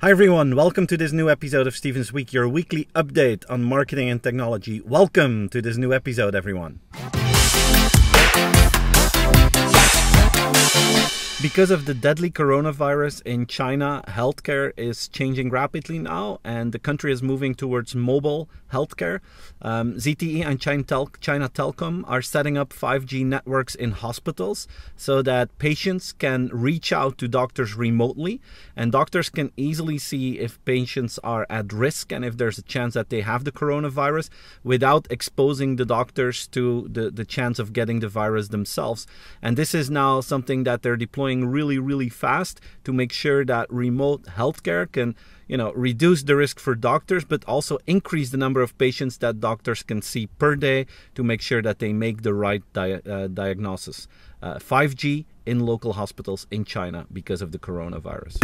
Hi everyone, welcome to this new episode of Stephen's Week, your weekly update on marketing and technology. Welcome to this new episode, everyone. Because of the deadly coronavirus in China, healthcare is changing rapidly now, and the country is moving towards mobile healthcare. ZTE and China Telecom are setting up 5G networks in hospitals so that patients can reach out to doctors remotely, and doctors can easily see if patients are at risk and if there's a chance that they have the coronavirus without exposing the doctors to the chance of getting the virus themselves. And this is now something that they're deploying really fast to make sure that remote healthcare can reduce the risk for doctors, but also increase the number of patients that doctors can see per day to make sure that they make the right diagnosis. 5G in local hospitals in China because of the coronavirus.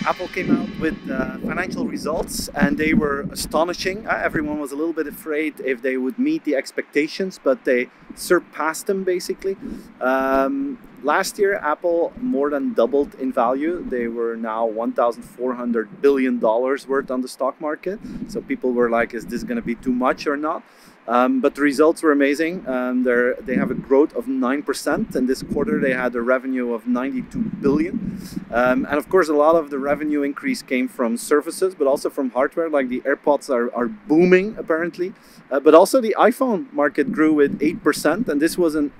Apple came out with financial results and they were astonishing. Everyone was a little bit afraid if they would meet the expectations, but they surpassed them basically. Last year, Apple more than doubled in value. They were now $1,400 billion worth on the stock market. So people were like, is this going to be too much or not? But the results were amazing. They have a growth of 9%, and this quarter they had a revenue of 92 billion. And of course, a lot of the revenue increase came from services, but also from hardware, like the AirPods are booming apparently. But also the iPhone market grew with 8%, and this was a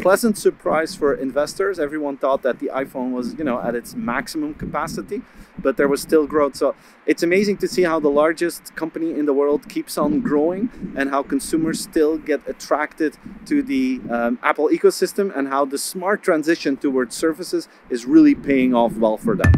pleasant surprise for investors. Everyone thought that the iPhone was, at its maximum capacity, but there was still growth. So it's amazing to see how the largest company in the world keeps on growing and how consumers still get attracted to the Apple ecosystem, and how the smart transition towards services is really paying off well for them.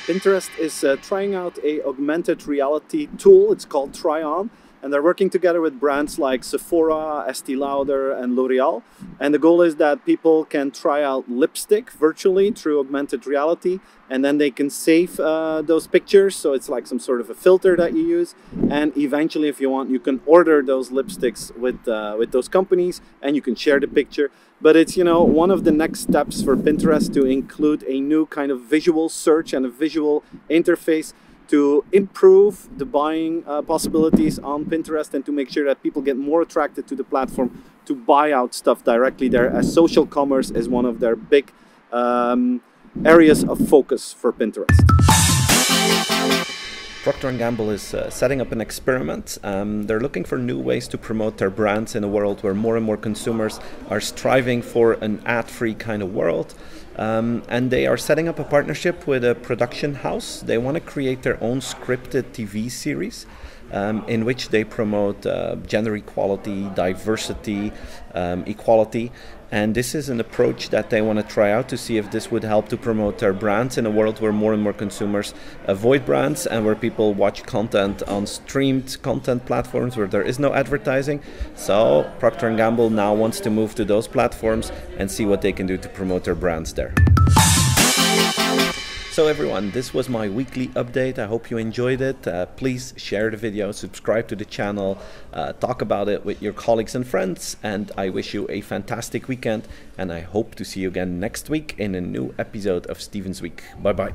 Pinterest is trying out a augmented reality tool. It's called Try On, and they're working together with brands like Sephora, Estee Lauder, and L'Oreal. And the goal is that people can try out lipstick virtually through augmented reality, and then they can save those pictures. So it's like some sort of a filter that you use. And eventually, if you want, you can order those lipsticks with those companies, and you can share the picture. But it's, one of the next steps for Pinterest to include a new kind of visual search and a visual interface to improve the buying possibilities on Pinterest, and to make sure that people get more attracted to the platform to buy out stuff directly there, as social commerce is one of their big areas of focus for Pinterest. Procter & Gamble is setting up an experiment. They're looking for new ways to promote their brands in a world where more and more consumers are striving for an ad-free kind of world. And they are setting up a partnership with a production house. They want to create their own scripted TV series in which they promote gender equality, diversity, equality. And this is an approach that they want to try out to see if this would help to promote their brands in a world where more and more consumers avoid brands, and where people watch content on streamed content platforms where there is no advertising. So Procter & Gamble now wants to move to those platforms and see what they can do to promote their brands there. So everyone, this was my weekly update. I hope you enjoyed it. Please share the video, subscribe to the channel, talk about it with your colleagues and friends, and I wish you a fantastic weekend, and I hope to see you again next week in a new episode of Stephen's Week. Bye bye.